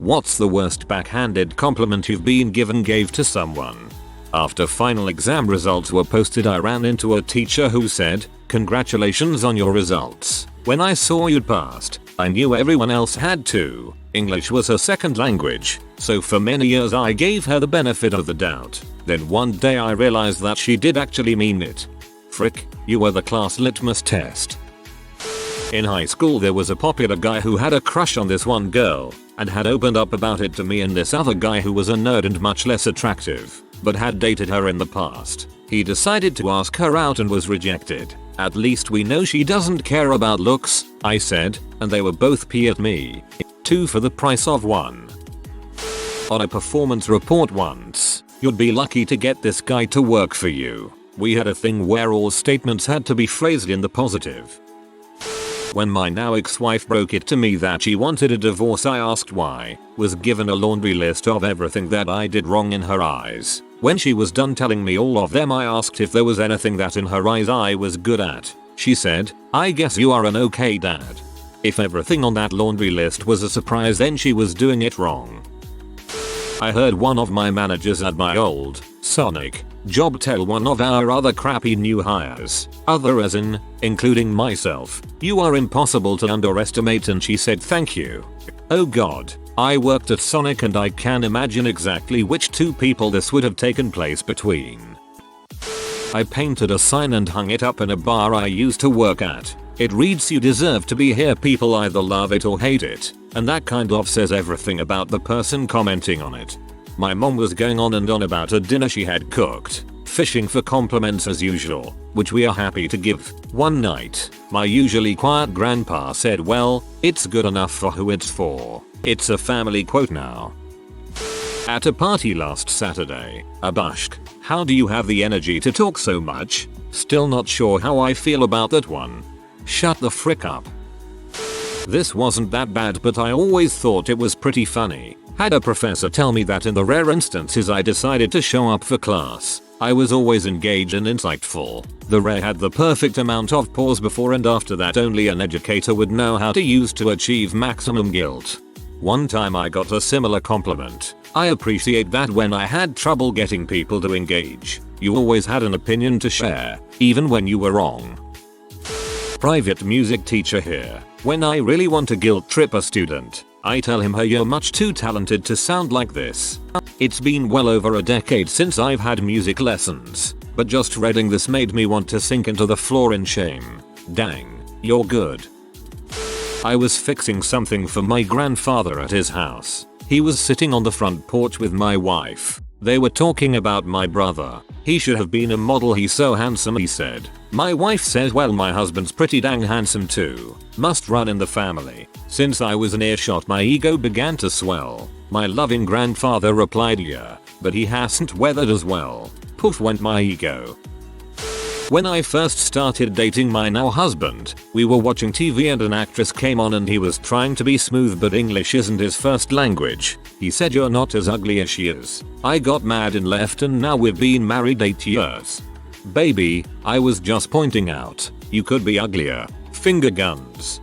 What's the worst backhanded compliment you've been gave to someone? After final exam results were posted, I ran into a teacher who said, "Congratulations on your results. When I saw you'd passed, I knew everyone else had too." English was her second language, so for many years I gave her the benefit of the doubt. Then one day I realized that she did actually mean it. Frick, you were the class litmus test. In high school there was a popular guy who had a crush on this one girl, and had opened up about it to me and this other guy who was a nerd and much less attractive, but had dated her in the past. He decided to ask her out and was rejected. "At least we know she doesn't care about looks," I said, and they were both pee at me. 2 for the price of 1. On a performance report once, you'd be lucky to get this guy to work for you. We had a thing where all statements had to be phrased in the positive. When my now ex-wife broke it to me that she wanted a divorce, I asked why, was given a laundry list of everything that I did wrong in her eyes. When she was done telling me all of them, I asked if there was anything that in her eyes I was good at. She said, "I guess you are an okay dad." If everything on that laundry list was a surprise, then she was doing it wrong. I heard one of my managers at my old Sonic job tell one of our other crappy new hires, other as in, including myself, "You are impossible to underestimate," and she said thank you. Oh god, I worked at Sonic and I can imagine exactly which two people this would have taken place between. I painted a sign and hung it up in a bar I used to work at. It reads, "You deserve to be here. People either love it or hate it," and that kind of says everything about the person commenting on it. My mom was going on and on about a dinner she had cooked, fishing for compliments as usual, which we are happy to give. One night, my usually quiet grandpa said, "Well, it's good enough for who it's for." It's a family quote now. At a party last Saturday, a bushk, "How do you have the energy to talk so much? Still not sure how I feel about that one. Shut the frick up." This wasn't that bad, but I always thought it was pretty funny. Had a professor tell me that in the rare instances I decided to show up for class, I was always engaged and insightful. The rare had the perfect amount of pause before and after that only an educator would know how to use to achieve maximum guilt. One time I got a similar compliment. "I appreciate that when I had trouble getting people to engage, you always had an opinion to share, even when you were wrong." Private music teacher here. When I really want to guilt trip a student, I tell him, "Hey, you're much too talented to sound like this." It's been well over a decade since I've had music lessons, but just reading this made me want to sink into the floor in shame. Dang, you're good. I was fixing something for my grandfather at his house. He was sitting on the front porch with my wife. They were talking about my brother. "He should have been a model, he's so handsome," he said. My wife says, "Well, my husband's pretty dang handsome too. Must run in the family." Since I was in earshot, my ego began to swell. My loving grandfather replied, "Yeah, but he hasn't weathered as well." Poof went my ego. When I first started dating my now husband, we were watching TV and an actress came on and he was trying to be smooth, but English isn't his first language. He said, "You're not as ugly as she is." I got mad and left, and now we've been married 8 years. "Baby, I was just pointing out, you could be uglier." Finger guns.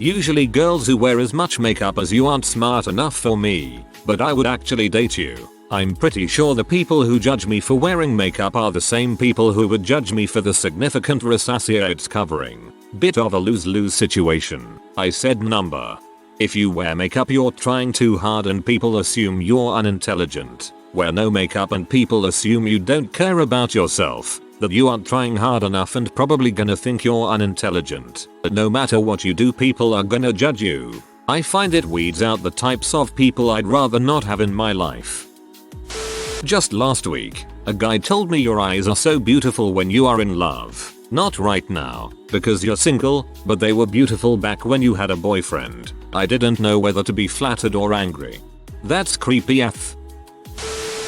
Usually girls who wear as much makeup as you aren't smart enough for me, but I would actually date you. I'm pretty sure the people who judge me for wearing makeup are the same people who would judge me for the significant rosacea it's covering. Bit of a lose-lose situation. I said number. If you wear makeup, you're trying too hard and people assume you're unintelligent. Wear no makeup and people assume you don't care about yourself, that you aren't trying hard enough and probably gonna think you're unintelligent. But no matter what you do, people are gonna judge you. I find it weeds out the types of people I'd rather not have in my life. Just last week, a guy told me, "Your eyes are so beautiful when you are in love. Not right now, because you're single, but they were beautiful back when you had a boyfriend." I didn't know whether to be flattered or angry. That's creepy AF.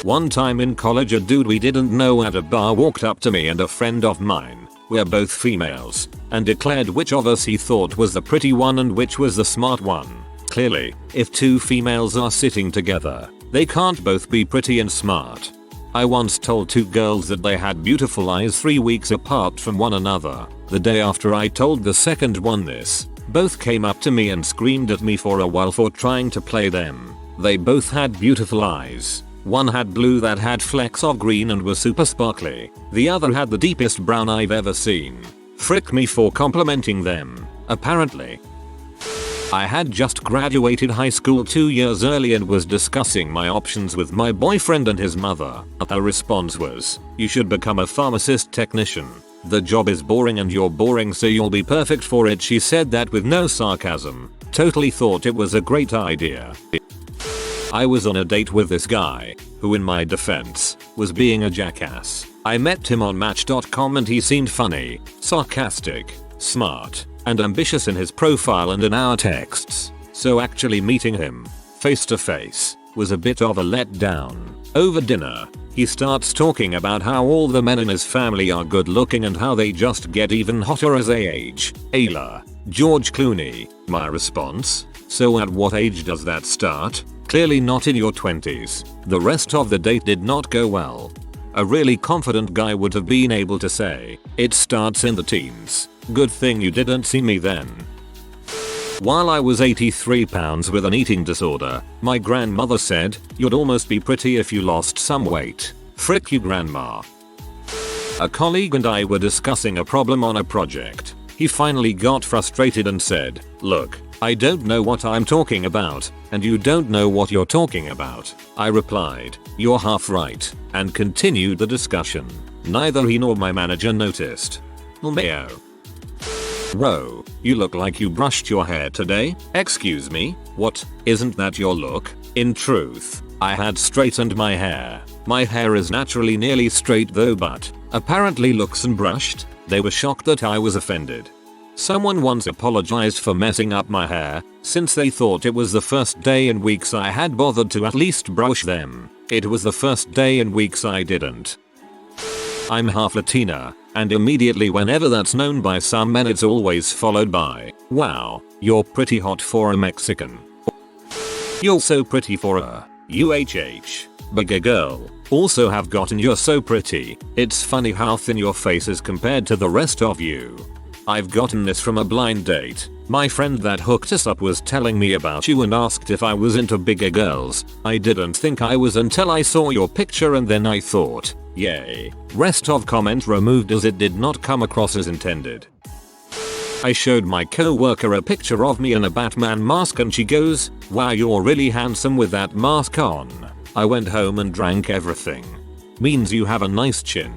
One time in college, a dude we didn't know at a bar walked up to me and a friend of mine, we're both females, and declared which of us he thought was the pretty one and which was the smart one. Clearly, if two females are sitting together, they can't both be pretty and smart. I once told two girls that they had beautiful eyes 3 weeks apart from one another. The day after I told the second one this, Both came up to me and screamed at me for a while for trying to play them. They both had beautiful eyes. One had blue that had flecks of green and was super sparkly. The other had the deepest brown I've ever seen. Frick me for complimenting them, apparently. I had just graduated high school 2 years early and was discussing my options with my boyfriend and his mother. Her response was, "You should become a pharmacist technician. The job is boring and you're boring, so you'll be perfect for it." She said that with no sarcasm. Totally thought it was a great idea. I was on a date with this guy, who in my defense, was being a jackass. I met him on Match.com and he seemed funny, sarcastic, smart, and ambitious in his profile and in our texts. So actually meeting him, face to face, was a bit of a letdown. Over dinner, he starts talking about how all the men in his family are good looking and how they just get even hotter as they age. Ayla, George Clooney. My response? So at what age does that start? Clearly not in your 20s. The rest of the date did not go well. A really confident guy would have been able to say, "It starts in the teens. Good thing you didn't see me then." While I was 83 pounds with an eating disorder, my grandmother said, "You'd almost be pretty if you lost some weight." Frick you, grandma. A colleague and I were discussing a problem on a project. He finally got frustrated and said, "Look, I don't know what I'm talking about, and you don't know what you're talking about." I replied, "You're half right," and continued the discussion. Neither he nor my manager noticed. Lmao. "Bro, you look like you brushed your hair today." "Excuse me, what? Isn't that your look?" In truth, I had straightened my hair. My hair is naturally nearly straight though, but apparently looks unbrushed. They were shocked that I was offended. Someone once apologized for messing up my hair, since they thought it was the first day in weeks I had bothered to at least brush them. It was the first day in weeks I didn't. I'm half Latina, and immediately whenever that's known by some men it's always followed by, "Wow, you're pretty hot for a Mexican." "You're so pretty for a UHH bigger girl." Also have gotten "You're so pretty. It's funny how thin your face is compared to the rest of you." I've gotten this from a blind date. My friend that hooked us up was telling me about you and asked if I was into bigger girls. I didn't think I was until I saw your picture and then I thought, yay. Rest of comment removed as it did not come across as intended. I showed my co-worker a picture of me in a Batman mask and she goes, "Wow, you're really handsome with that mask on." I went home and drank everything. Means you have a nice chin.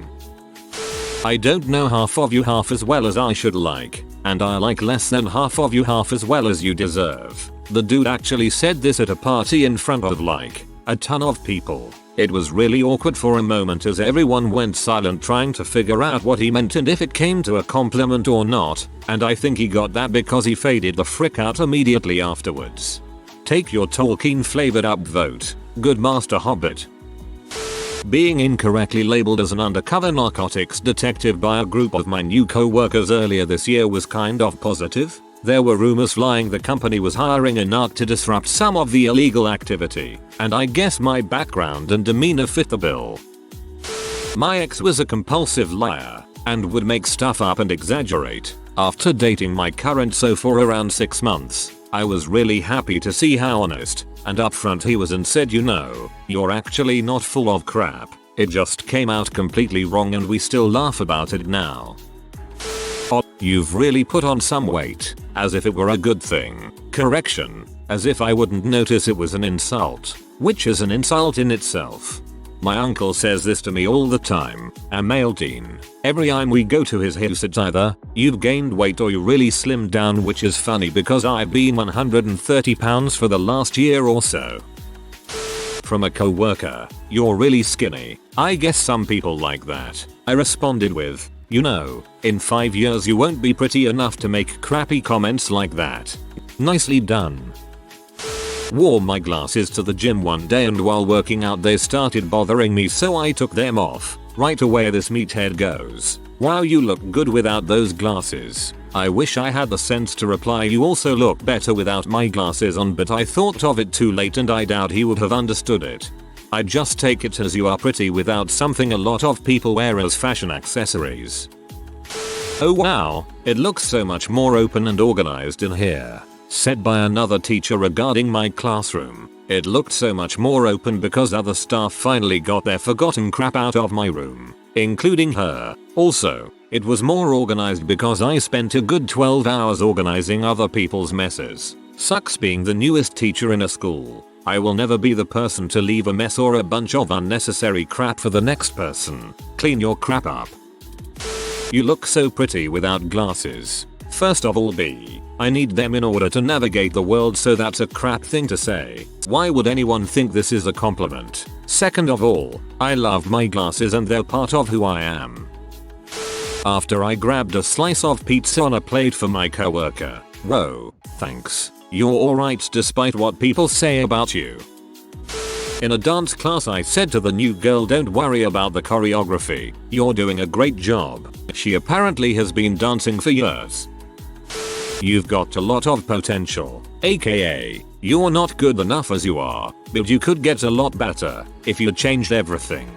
I don't know half of you half as well as I should like, and I like less than half of you half as well as you deserve. The dude actually said this at a party in front of like a ton of people. It was really awkward for a moment as everyone went silent trying to figure out what he meant and if it came to a compliment or not, and I think he got that because he faded the frick out immediately afterwards. Take your Tolkien flavored upvote. Good Master Hobbit. Being incorrectly labeled as an undercover narcotics detective by a group of my new co-workers earlier this year was kind of positive. There were rumors flying the company was hiring a narc to disrupt some of the illegal activity, and I guess my background and demeanor fit the bill. My ex was a compulsive liar, and would make stuff up and exaggerate. After dating my current so for around 6 months, I was really happy to see how honest and upfront he was and said, "You know, you're actually not full of crap. It just came out completely wrong and we still laugh about it now." "Oh, you've really put on some weight," as if it were a good thing. Correction, as if I wouldn't notice it was an insult, which is an insult in itself. My uncle says this to me all the time, a male teen. Every time we go to his house it's either, "You've gained weight" or "You really slimmed down," which is funny because I've been 130 pounds for the last year or so. From a co-worker, "You're really skinny. I guess some people like that." I responded with, "You know, in 5 years you won't be pretty enough to make crappy comments like that." Nicely done. Wore my glasses to the gym one day and while working out they started bothering me so I took them off. Right away this meathead goes, "Wow, you look good without those glasses." I wish I had the sense to reply, "You also look better without my glasses on," but I thought of it too late and I doubt he would have understood it. I just take it as you are pretty without something a lot of people wear as fashion accessories. "Oh wow, it looks so much more open and organized in here," said by another teacher regarding my classroom. It looked so much more open because other staff finally got their forgotten crap out of my room, including her. Also, it was more organized because I spent a good 12 hours organizing other people's messes. Sucks being the newest teacher in a school. I will never be the person to leave a mess or a bunch of unnecessary crap for the next person. Clean your crap up. "You look so pretty without glasses." First of all I need them in order to navigate the world, so that's a crap thing to say. Why would anyone think this is a compliment? Second of all, I love my glasses and they're part of who I am. After I grabbed a slice of pizza on a plate for my coworker. "Whoa, thanks. You're alright despite what people say about you." In a dance class I said to the new girl, "Don't worry about the choreography. You're doing a great job." She apparently has been dancing for years. "You've got a lot of potential, aka you're not good enough as you are, but you could get a lot better if you changed everything."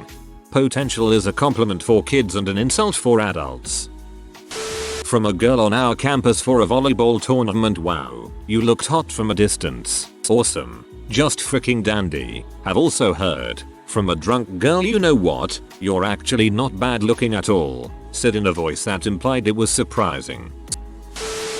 Potential is a compliment for kids and an insult for adults. From a girl on our campus for a volleyball tournament. "Wow, you looked hot from a distance. Awesome. Just freaking dandy." Have also heard from a drunk girl, "You know what? You're actually not bad looking at all," said in a voice that implied it was surprising.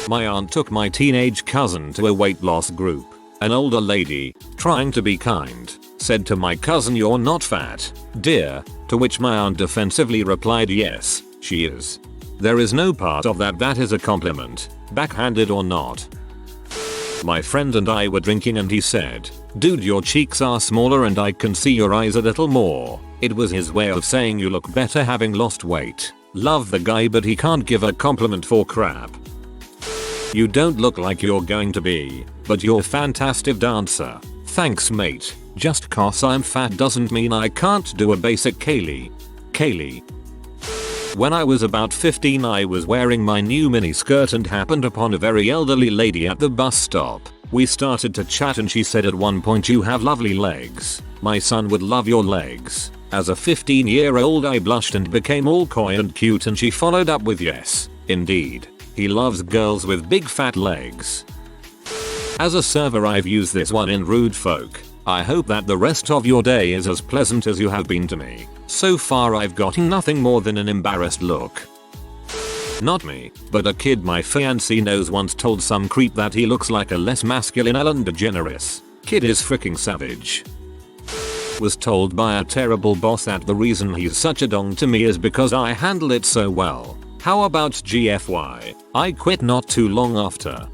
My aunt took my teenage cousin to a weight loss group. An older lady, trying to be kind, said to my cousin, "You're not fat, dear," to which my aunt defensively replied, "Yes, she is." There is no part of that is a compliment, backhanded or not. My friend and I were drinking and he said, "Dude, your cheeks are smaller and I can see your eyes a little more." It was his way of saying you look better having lost weight. Love the guy, but he can't give a compliment for crap. "You don't look like you're going to be, but you're a fantastic dancer." Thanks mate. Just cause I'm fat doesn't mean I can't do a basic Kaylee. When I was about 15 I was wearing my new mini skirt and happened upon a very elderly lady at the bus stop. We started to chat and she said at one point, "You have lovely legs. My son would love your legs." As a 15-year-old I blushed and became all coy and cute, and she followed up with, "Yes, indeed. He loves girls with big fat legs." As a server I've used this one in Rude Folk. I hope that the rest of your day is as pleasant as you have been to me. So far I've gotten nothing more than an embarrassed look. Not me, but a kid my fiancé knows once told some creep that he looks like a less masculine Ellen DeGeneres. Kid is freaking savage. Was told by a terrible boss that the reason he's such a dong to me is because I handle it so well. How about GFY? I quit not too long after.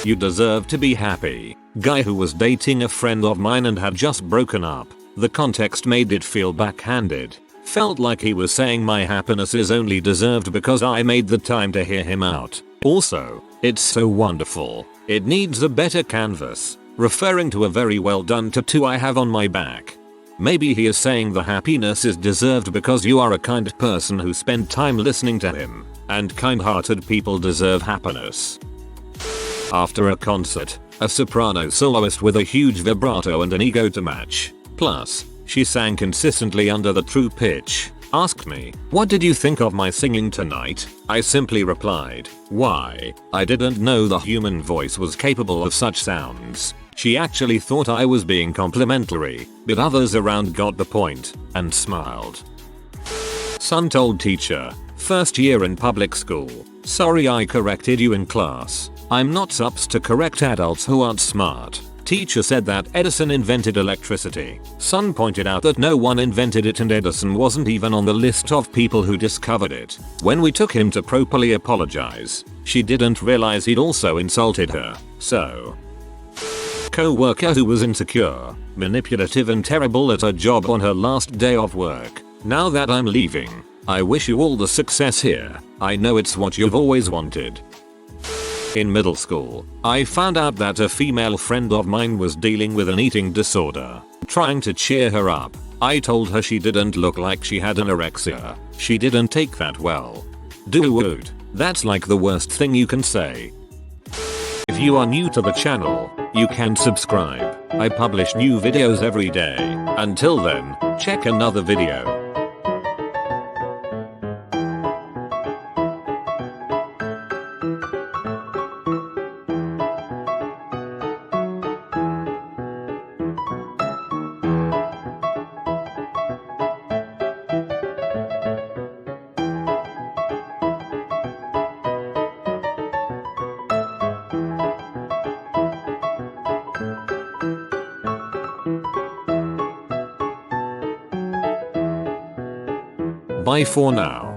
You deserve to be happy. Guy who was dating a friend of mine and had just broken up. The context made it feel backhanded. Felt like he was saying my happiness is only deserved because I made the time to hear him out. Also, "It's so wonderful. It needs a better canvas," referring to a very well done tattoo I have on my back. Maybe he is saying the happiness is deserved because you are a kind person who spent time listening to him, and kind-hearted people deserve happiness. After a concert, a soprano soloist with a huge vibrato and an ego to match. Plus, she sang consistently under the true pitch. Asked me, "What did you think of my singing tonight?" I simply replied, "Why, I didn't know the human voice was capable of such sounds." She actually thought I was being complimentary, but others around got the point and smiled. Son told teacher, "First year in public school. Sorry I corrected you in class. I'm not supposed to correct adults who aren't smart." Teacher said that Edison invented electricity. Son pointed out that no one invented it and Edison wasn't even on the list of people who discovered it. When we took him to properly apologize, she didn't realize he'd also insulted her. So, co-worker who was insecure, manipulative and terrible at her job on her last day of work. "Now that I'm leaving, I wish you all the success here. I know it's what you've always wanted." In middle school, I found out that a female friend of mine was dealing with an eating disorder. Trying to cheer her up, I told her she didn't look like she had anorexia. She didn't take that well. Dude, that's like the worst thing you can say. If you are new to the channel, you can subscribe. I publish new videos every day. Until then, check another video. Bye for now.